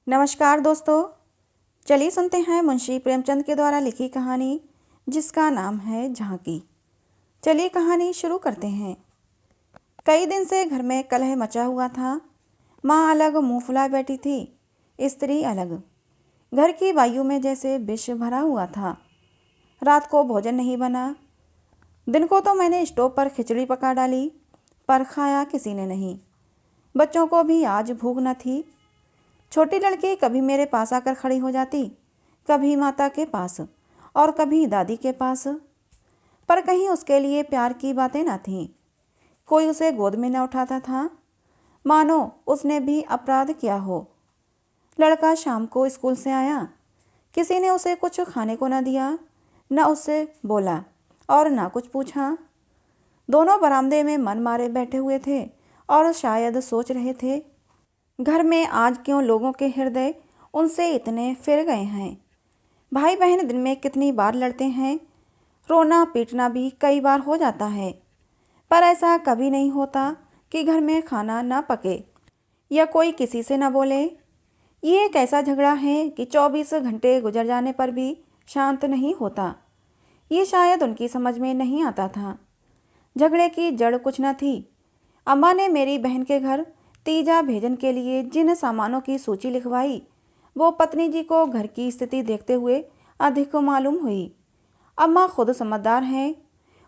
नमस्कार दोस्तों। चलिए सुनते हैं मुंशी प्रेमचंद के द्वारा लिखी कहानी जिसका नाम है झांकी। चलिए कहानी शुरू करते हैं। कई दिन से घर में कलह मचा हुआ था। माँ अलग मुंह फुलाए बैठी थी, स्त्री अलग। घर की वायु में जैसे विष भरा हुआ था। रात को भोजन नहीं बना। दिन को तो मैंने स्टोव पर खिचड़ी पका डाली, पर खाया किसी ने नहीं। बच्चों को भी आज भूख न थी। छोटी लड़की कभी मेरे पास आकर खड़ी हो जाती, कभी माता के पास और कभी दादी के पास, पर कहीं उसके लिए प्यार की बातें न थीं। कोई उसे गोद में न उठाता था, मानो उसने भी अपराध किया हो। लड़का शाम को स्कूल से आया, किसी ने उसे कुछ खाने को न दिया, न उससे बोला और न कुछ पूछा। दोनों बरामदे में मन मारे बैठे हुए थे और शायद सोच रहे थे, घर में आज क्यों लोगों के हृदय उनसे इतने फिर गए हैं। भाई बहन दिन में कितनी बार लड़ते हैं, रोना पीटना भी कई बार हो जाता है, पर ऐसा कभी नहीं होता कि घर में खाना ना पके या कोई किसी से ना बोले। ये एक ऐसा झगड़ा है कि 24 घंटे गुजर जाने पर भी शांत नहीं होता। ये शायद उनकी समझ में नहीं आता था। झगड़े की जड़ कुछ न थी। अम्मा ने मेरी बहन के घर तीजा भेजन के लिए जिन सामानों की सूची लिखवाई, वो पत्नी जी को घर की स्थिति देखते हुए अधिक मालूम हुई। अम्मा खुद समझदार हैं।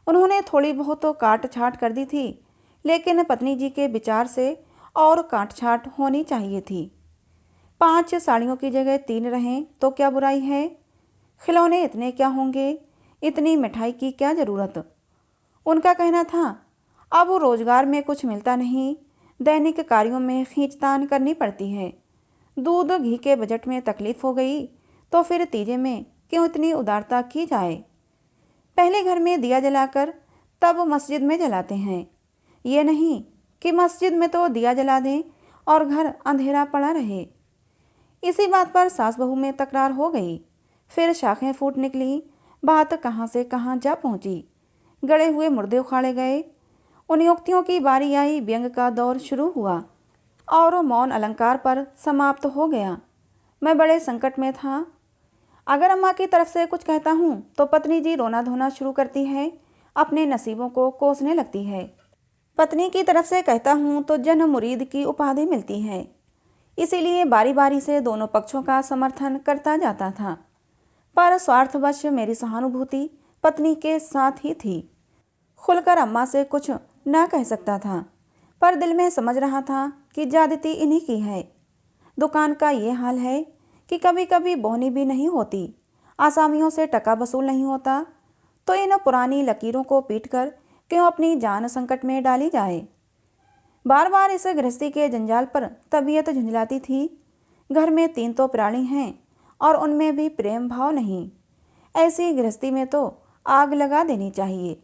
उन्होंने थोड़ी बहुत तो काट छाट कर दी थी, लेकिन पत्नी जी के विचार से और काट छाट होनी चाहिए थी। 5 साड़ियों की जगह 3 रहें तो क्या बुराई है। खिलौने इतने क्या होंगे, इतनी मिठाई की क्या ज़रूरत। उनका कहना था, अब रोजगार में कुछ मिलता नहीं, दैनिक कार्यों में खींचतान करनी पड़ती है। दूध घी के बजट में तकलीफ हो गई तो फिर तीजे में क्यों इतनी उदारता की जाए। पहले घर में दिया जलाकर तब मस्जिद में जलाते हैं। ये नहीं कि मस्जिद में तो दिया जला दें और घर अंधेरा पड़ा रहे। इसी बात पर सास बहू में तकरार हो गई। फिर शाखें फूट निकली। बात कहाँ से कहाँ जा पहुँची। गड़े हुए मुर्दे उखाड़े गए। उन युक्तियों की बारी आई, व्यंग का दौर शुरू हुआ और मौन अलंकार पर समाप्त हो गया। मैं बड़े संकट में था। अगर अम्मा की तरफ से कुछ कहता हूँ तो पत्नी जी रोना धोना शुरू करती है, अपने नसीबों को कोसने लगती है। पत्नी की तरफ से कहता हूँ तो जन मुरीद की उपाधि मिलती है। इसीलिए बारी बारी से दोनों पक्षों का समर्थन करता जाता था, पर स्वार्थवश मेरी सहानुभूति पत्नी के साथ ही थी। खुलकर अम्मा से कुछ ना कह सकता था, पर दिल में समझ रहा था कि ज्यादती इन्हीं की है। दुकान का ये हाल है कि कभी कभी बोहनी भी नहीं होती, आसामियों से टका वसूल नहीं होता, तो इन पुरानी लकीरों को पीटकर क्यों अपनी जान संकट में डाली जाए। बार बार इस गृहस्थी के जंजाल पर तबीयत झुंझलाती थी। घर में 3 तो प्राणी हैं और उनमें भी प्रेम भाव नहीं। ऐसी गृहस्थी में तो आग लगा देनी चाहिए।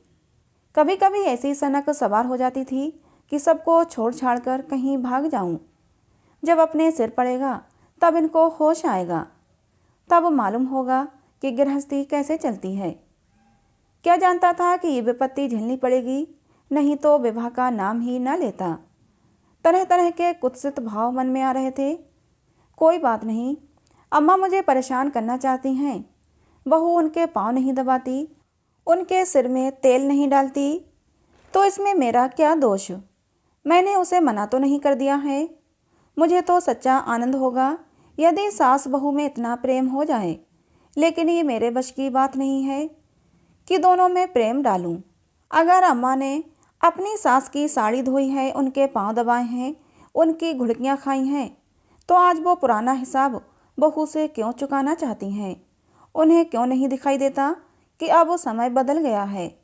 कभी कभी ऐसी सनक सवार हो जाती थी कि सबको छोड़ छाड़ कर कहीं भाग जाऊं। जब अपने सिर पड़ेगा तब इनको होश आएगा, तब मालूम होगा कि गृहस्थी कैसे चलती है। क्या जानता था कि ये विपत्ति झेलनी पड़ेगी, नहीं तो विवाह का नाम ही न लेता। तरह तरह के कुत्सित भाव मन में आ रहे थे। कोई बात नहीं, अम्मा मुझे परेशान करना चाहती हैं। बहू उनके पाँव नहीं दबाती, उनके सिर में तेल नहीं डालती, तो इसमें मेरा क्या दोष। मैंने उसे मना तो नहीं कर दिया है। मुझे तो सच्चा आनंद होगा यदि सास बहू में इतना प्रेम हो जाए, लेकिन ये मेरे बश की बात नहीं है कि दोनों में प्रेम डालूं। अगर अम्मा ने अपनी सास की साड़ी धोई है, उनके पाँव दबाए हैं, उनकी घुड़कियाँ खाई हैं, तो आज वो पुराना हिसाब बहू से क्यों चुकाना चाहती हैं। उन्हें क्यों नहीं दिखाई देता कि अब समय बदल गया है।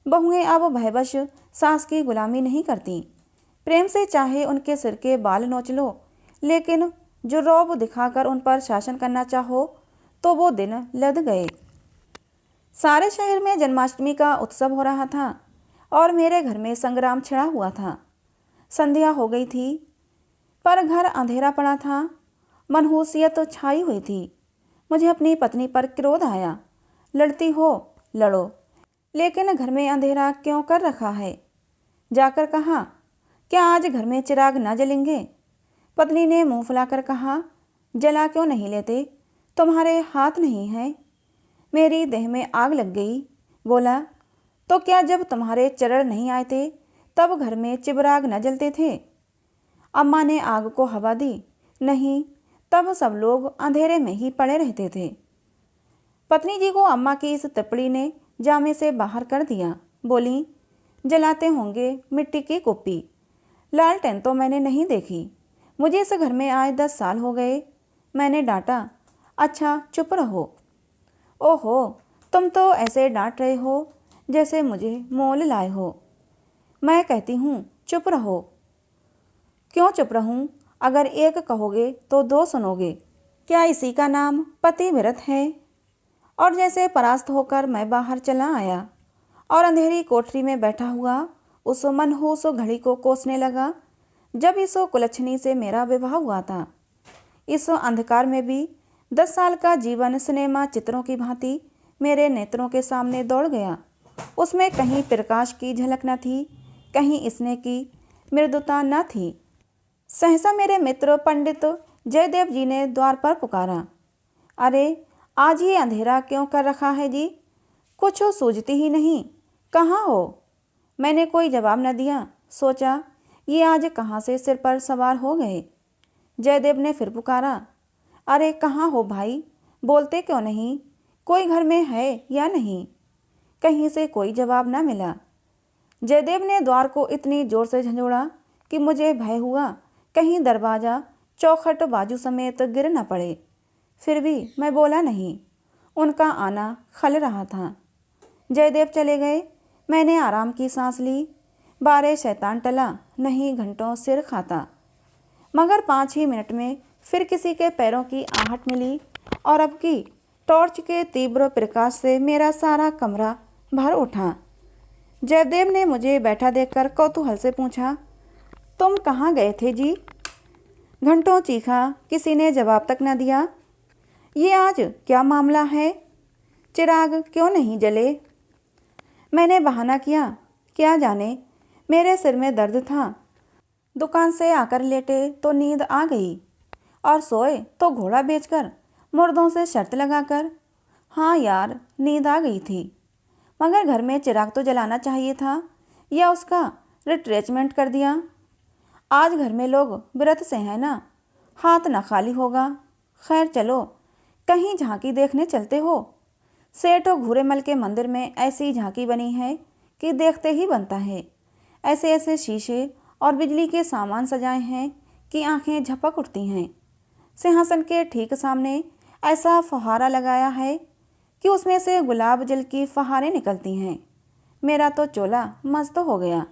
बहुएं अब भयवश सास की गुलामी नहीं करती। प्रेम से चाहे उनके सिर के बाल नोच लो, लेकिन जो रौब दिखाकर उन पर शासन करना चाहो तो वो दिन लद गए। सारे शहर में जन्माष्टमी का उत्सव हो रहा था और मेरे घर में संग्राम छिड़ा हुआ था। संध्या हो गई थी, पर घर अंधेरा पड़ा था। मनहूसियत छाई हुई थी। मुझे अपनी पत्नी पर क्रोध आया। लड़ती हो लड़ो, लेकिन घर में अंधेरा क्यों कर रखा है। जाकर कहा, क्या आज घर में चिराग न जलेंगे। पत्नी ने मुंह फुलाकर कहा, जला क्यों नहीं लेते? तुम्हारे हाथ नहीं हैं? मेरी देह में आग लग गई। बोला, तो क्या जब तुम्हारे चरण नहीं आए थे तब घर में चिराग न जलते थे? अम्मा ने आग को हवा दी। नहीं, तब सब लोग अंधेरे में ही पड़े रहते थे। पत्नी जी को अम्मा की इस टिप्पणी ने जामे से बाहर कर दिया। बोली, जलाते होंगे मिट्टी की कुप्पी, लालटेन तो मैंने नहीं देखी। मुझे इस घर में आए 10 साल हो गए। मैंने डांटा, अच्छा चुप रहो। ओहो, तुम तो ऐसे डांट रहे हो जैसे मुझे मोल लाए हो। मैं कहती हूँ चुप रहो। क्यों चुप रहूँ? अगर एक कहोगे तो 2 सुनोगे। क्या इसी का नाम पतिव्रत है? और जैसे परास्त होकर मैं बाहर चला आया और अंधेरी कोठरी में बैठा हुआ उस मनहूस घड़ी को कोसने लगा जब इस कुलच्छनी से मेरा विवाह हुआ था। इस अंधकार में भी 10 साल का जीवन सिनेमा चित्रों की भांति मेरे नेत्रों के सामने दौड़ गया। उसमें कहीं प्रकाश की झलक न थी, कहीं स्नेह की मृदुता न थी। सहसा मेरे मित्र पंडित जयदेव जी ने द्वार पर पुकारा। अरे, आज ये अंधेरा क्यों कर रखा है जी? कुछ सूझती ही नहीं। कहाँ हो? मैंने कोई जवाब न दिया। सोचा, ये आज कहाँ से सिर पर सवार हो गए। जयदेव ने फिर पुकारा, अरे कहाँ हो भाई? बोलते क्यों नहीं? कोई घर में है या नहीं? कहीं से कोई जवाब न मिला। जयदेव ने द्वार को इतनी जोर से झंझोड़ा कि मुझे भय हुआ कहीं दरवाज़ा चौखट बाजू समेत गिर न पड़े। फिर भी मैं बोला नहीं। उनका आना खल रहा था। जयदेव चले गए। मैंने आराम की सांस ली। 12 शैतान टला नहीं, घंटों सिर खाता। मगर 5 ही मिनट में फिर किसी के पैरों की आहट मिली और अब की टॉर्च के तीव्र प्रकाश से मेरा सारा कमरा भर उठा। जयदेव ने मुझे बैठा देखकर कौतूहल से पूछा, तुम कहाँ गए थे जी? घंटों चीखा, किसी ने जवाब तक न दिया। ये आज क्या मामला है? चिराग क्यों नहीं जले? मैंने बहाना किया। क्या जाने, मेरे सिर में दर्द था। दुकान से आकर लेटे तो नींद आ गई और सोए तो घोड़ा बेचकर, मुर्दों से शर्त लगाकर। हाँ यार, नींद आ गई थी। मगर घर में चिराग तो जलाना चाहिए था, या उसका रिट्रेचमेंट कर दिया। आज घर में लोग व्रत से हैं ना, हाथ न खाली होगा। खैर चलो, कहीं झांकी देखने चलते हो। सेठ घूरेमल के मंदिर में ऐसी झांकी बनी है कि देखते ही बनता है। ऐसे ऐसे शीशे और बिजली के सामान सजाए हैं कि आंखें झपक उठती हैं। सिंहासन के ठीक सामने ऐसा फुहारा लगाया है कि उसमें से गुलाब जल की फहारें निकलती हैं। मेरा तो चोला मस्त हो गया।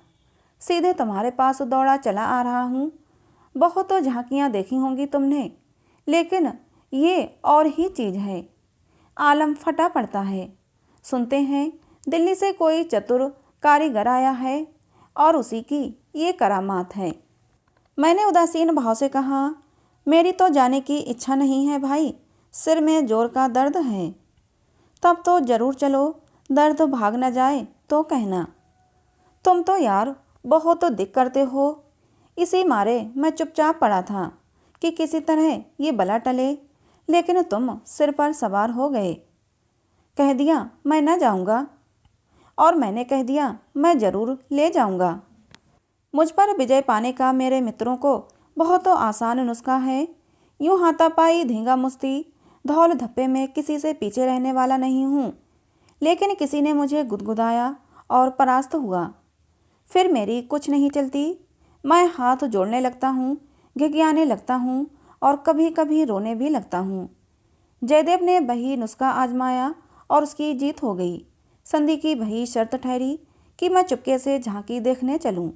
सीधे तुम्हारे पास दौड़ा चला आ रहा हूँ। बहुत तो झांकियाँ देखी होंगी तुमने, लेकिन ये और ही चीज़ है। आलम फटा पड़ता है। सुनते हैं दिल्ली से कोई चतुर कारीगर आया है और उसी की ये करामात है। मैंने उदासीन भाव से कहा, मेरी तो जाने की इच्छा नहीं है भाई, सिर में जोर का दर्द है। तब तो ज़रूर चलो, दर्द भाग न जाए तो कहना। तुम तो यार बहुत दिक करते हो। इसी मारे मैं चुपचाप पड़ा था कि किसी तरह ये बला टले, लेकिन तुम सिर पर सवार हो गए। कह दिया मैं न जाऊंगा, और मैंने कह दिया मैं ज़रूर ले जाऊंगा। मुझ पर विजय पाने का मेरे मित्रों को बहुत तो आसान नुस्खा है। यूँ हाथापाई, धींगा मुश्ती, धौल धप्पे में किसी से पीछे रहने वाला नहीं हूँ। लेकिन किसी ने मुझे गुदगुदाया और परास्त हुआ। फिर मेरी कुछ नहीं चलती। मैं हाथ जोड़ने लगता हूँ, घिघियाने लगता हूँ और कभी कभी रोने भी लगता हूँ। जयदेव ने वही नुस्खा आजमाया और उसकी जीत हो गई। संधि की वही शर्त ठहरी कि मैं चुपके से झांकी देखने चलूँ।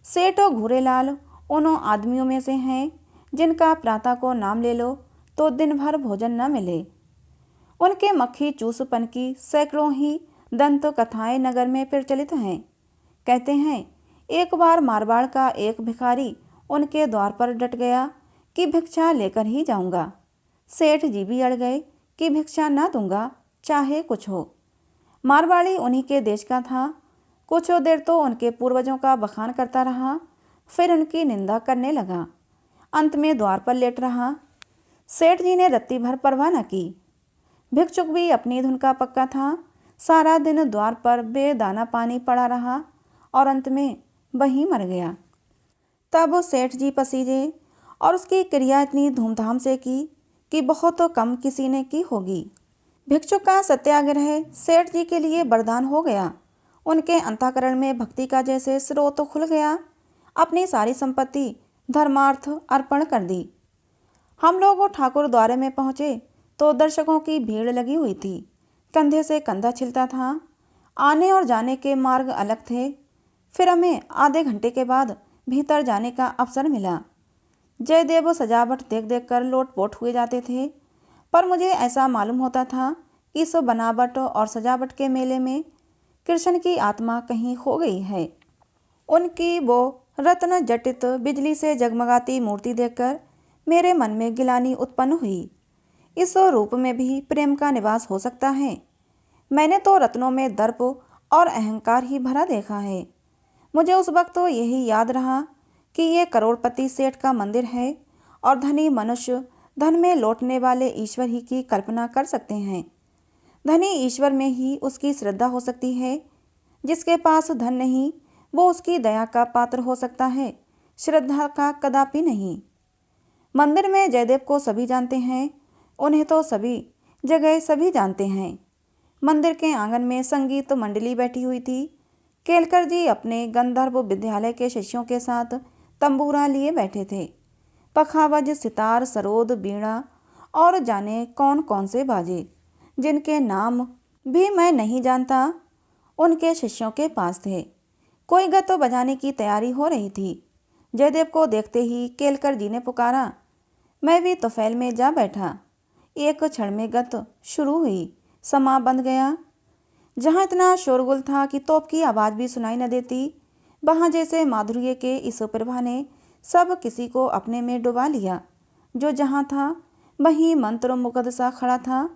सेठ और घूरेलाल उन आदमियों में से हैं जिनका प्रातः को नाम ले लो तो दिन भर भोजन न मिले। उनके मक्खी चूसपन की सैकड़ों ही दंत कथाएं नगर में प्रचलित हैं। कहते हैं एक बार मारवाड़ का एक भिखारी उनके द्वार पर डट गया कि भिक्षा लेकर ही जाऊंगा। सेठ जी भी अड़ गए कि भिक्षा ना दूंगा, चाहे कुछ हो। मारवाड़ी उन्हीं के देश का था। कुछ देर तो उनके पूर्वजों का बखान करता रहा, फिर उनकी निंदा करने लगा। अंत में द्वार पर लेट रहा। सेठ जी ने रत्ती भर परवाह न की। भिक्षुक भी अपनी धुन का पक्का था। सारा दिन द्वार पर बेदाना पानी पड़ा रहा और अंत में वहीं मर गया। तब सेठ जी पसीजे और उसकी क्रिया इतनी धूमधाम से की कि बहुत तो कम किसी ने की होगी। भिक्षुक का सत्याग्रह सेठ जी के लिए वरदान हो गया। उनके अंतःकरण में भक्ति का जैसे स्रोत खुल गया। अपनी सारी संपत्ति धर्मार्थ अर्पण कर दी। हम लोग ठाकुर द्वारे में पहुँचे तो दर्शकों की भीड़ लगी हुई थी। कंधे से कंधा छिलता था। आने और जाने के मार्ग अलग थे। फिर हमें आधे घंटे के बाद भीतर जाने का अवसर मिला। जयदेव सजावट देख देख कर लोटपोट हुए जाते थे, पर मुझे ऐसा मालूम होता था कि इस बनावट और सजावट के मेले में कृष्ण की आत्मा कहीं खो गई है। उनकी वो रत्न जटित बिजली से जगमगाती मूर्ति देखकर मेरे मन में गिलानी उत्पन्न हुई। इस रूप में भी प्रेम का निवास हो सकता है। मैंने तो रत्नों में दर्प और अहंकार ही भरा देखा है। मुझे उस वक्त तो यही याद रहा कि ये करोड़पति सेठ का मंदिर है और धनी मनुष्य धन में लौटने वाले ईश्वर ही की कल्पना कर सकते हैं। धनी ईश्वर में ही उसकी श्रद्धा हो सकती है। जिसके पास धन नहीं वो उसकी दया का पात्र हो सकता है, श्रद्धा का कदापि नहीं। मंदिर में जयदेव को सभी जानते हैं, उन्हें तो सभी जगह सभी जानते हैं। मंदिर के आंगन में संगीत मंडली बैठी हुई थी। केलकर जी अपने गंधर्व विद्यालय के शिष्यों के साथ तंबूरा लिए बैठे थे। पखावज, सितार, सरोद, बीणा और जाने कौन कौन से बाजे जिनके नाम भी मैं नहीं जानता, उनके शिष्यों के पास थे। कोई गत बजाने की तैयारी हो रही थी। जयदेव को देखते ही केलकर जी ने पुकारा। मैं भी तोफैल में जा बैठा। एक क्षण में गत शुरू हुई, समा बंध गया। जहाँ इतना शोरगुल था कि तोप की आवाज़ भी सुनाई न देती, वहाँ जैसे माधुर्य के इस प्रभा ने सब किसी को अपने में डुबा लिया। जो जहाँ था वहीं मंत्र मुग्ध सा खड़ा था।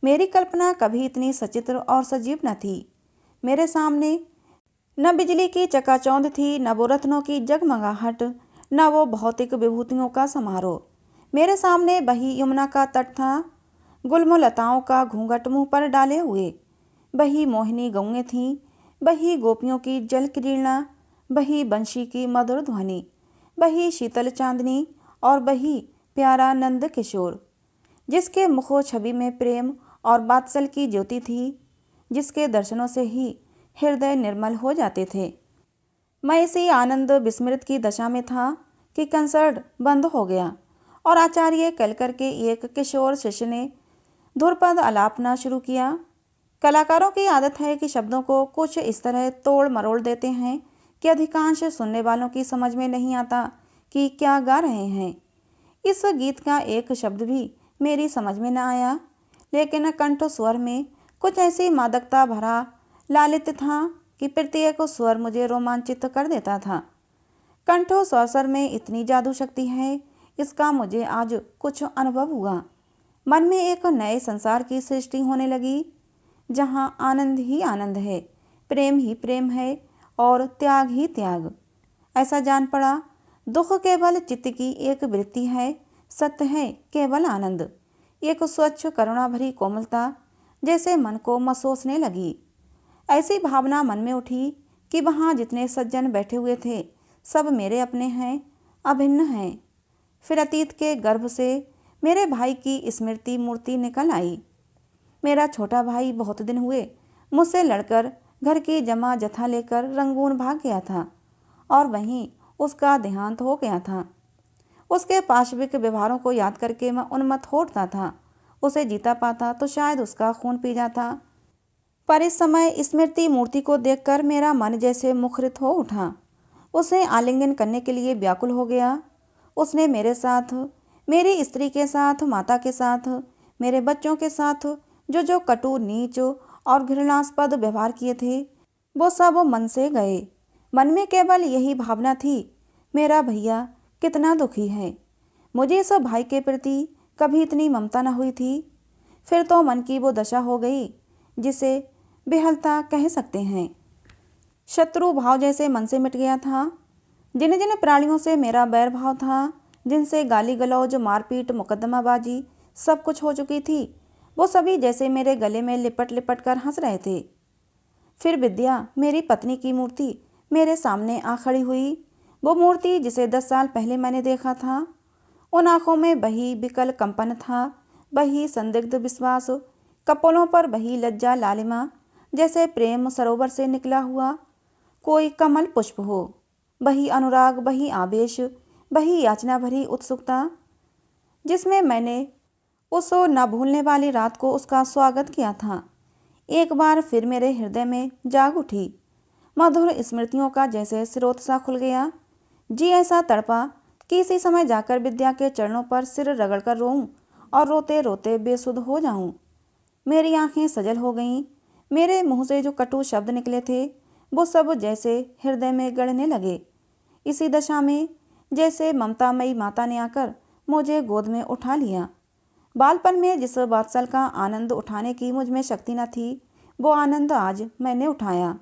मेरी कल्पना कभी इतनी सचित्र और सजीव न थी। मेरे सामने न बिजली की चकाचौंध थी, न वो रत्नों की जगमगाहट, न वो भौतिक विभूतियों का समारोह। मेरे सामने वही यमुना का तट था, गुलमलताओं का घूंघट मुंह पर डाले हुए। वही मोहिनी गौएं थीं, वही गोपियों की जल क्रीड़ा, वही बंशी की मधुर ध्वनि, वही शीतल चांदनी और वही प्यारा नंद किशोर, जिसके मुखो छवि में प्रेम और वात्सल की ज्योति थी, जिसके दर्शनों से ही हृदय निर्मल हो जाते थे। मैं इसी आनंद विस्मृत की दशा में था कि कंसर्ट बंद हो गया और आचार्य केलकर के एक किशोर शिष्य ने धुरपद आलापना शुरू किया। कलाकारों की आदत है कि शब्दों को कुछ इस तरह तोड़ मरोड़ देते हैं कि अधिकांश सुनने वालों की समझ में नहीं आता कि क्या गा रहे हैं। इस गीत का एक शब्द भी मेरी समझ में न आया, लेकिन कंठ स्वर में कुछ ऐसी मादकता भरा लालित था कि प्रत्येक स्वर मुझे रोमांचित कर देता था। कंठ स्वर में इतनी जादू शक्ति है, इसका मुझे आज कुछ अनुभव हुआ। मन में एक नए संसार की सृष्टि होने लगी, जहाँ आनंद ही आनंद है, प्रेम ही प्रेम है और त्याग ही त्याग। ऐसा जान पड़ा, दुख केवल चित्त की एक वृत्ति है, सत्य है केवल आनंद। एक स्वच्छ करुणा भरी कोमलता जैसे मन को मसोसने लगी। ऐसी भावना मन में उठी कि वहाँ जितने सज्जन बैठे हुए थे सब मेरे अपने हैं, अभिन्न हैं। फिर अतीत के गर्भ से मेरे भाई की स्मृति मूर्ति निकल आई। मेरा छोटा भाई बहुत दिन हुए मुझसे लड़कर घर की जमा जथा लेकर रंगून भाग गया था और वहीं उसका देहांत हो गया था। उसके पाशविक व्यवहारों को याद करके मैं उन्मत्त हो उठता था। उसे जीता पाता तो शायद उसका खून पी जाता, पर इस समय स्मृति मूर्ति को देखकर मेरा मन जैसे मुखरित हो उठा। उसे आलिंगन करने के लिए व्याकुल हो गया। उसने मेरे साथ, मेरी स्त्री के साथ, माता के साथ, मेरे बच्चों के साथ जो जो कटु, नीच और घृणास्पद व्यवहार किए थे वो सब मन से गए। मन में केवल यही भावना थी, मेरा भैया कितना दुखी है। मुझे इस भाई के प्रति कभी इतनी ममता न हुई थी। फिर तो मन की वो दशा हो गई जिसे बेहलता कह सकते हैं। शत्रु भाव जैसे मन से मिट गया था। जिन जिन प्राणियों से मेरा बैर भाव था जिनसे गाली गलौज, मारपीट, मुकदमाबाजी सब कुछ हो चुकी थी, वो सभी जैसे मेरे गले में लिपट लिपट कर हंस रहे थे। फिर विद्या, मेरी पत्नी की मूर्ति, मेरे सामने आ खड़ी हुई। वो मूर्ति जिसे 10 साल पहले मैंने देखा था। उन आंखों में वही विकल कंपन था, वही संदिग्ध विश्वास, कपोलों पर वही लज्जा लालिमा, जैसे प्रेम सरोवर से निकला हुआ कोई कमल पुष्प हो। वही अनुराग, वही आवेश, वही याचना भरी उत्सुकता, जिसमें मैंने उस न भूलने वाली रात को उसका स्वागत किया था, एक बार फिर मेरे हृदय में जाग उठी। मधुर स्मृतियों का जैसे स्रोत सा खुल गया। जी ऐसा तड़पा कि इसी समय जाकर विद्या के चरणों पर सिर रगड़कर रोऊं और रोते रोते बेसुध हो जाऊं। मेरी आंखें सजल हो गईं। मेरे मुंह से जो कटु शब्द निकले थे वो सब जैसे हृदय में गड़ने लगे। इसी दशा में जैसे ममतामयी माता ने आकर मुझे गोद में उठा लिया। बालपन में जिस वात्सल का आनंद उठाने की मुझ में शक्ति न थी, वो आनंद आज मैंने उठाया।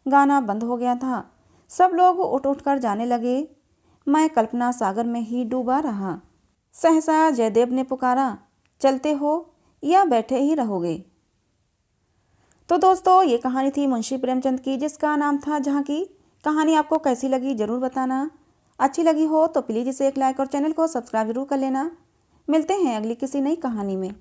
गाना बंद हो गया था। सब लोग उठ उठ कर जाने लगे। मैं कल्पना सागर में ही डूबा रहा। सहसा जयदेव ने पुकारा, चलते हो या बैठे ही रहोगे? तो दोस्तों, ये कहानी थी मुंशी प्रेमचंद की, जिसका नाम था झांकी। कहानी आपको कैसी लगी ज़रूर बताना। अच्छी लगी हो तो प्लीज़ इसे एक लाइक और चैनल को सब्सक्राइब जरूर कर लेना। मिलते हैं अगली किसी नई कहानी में।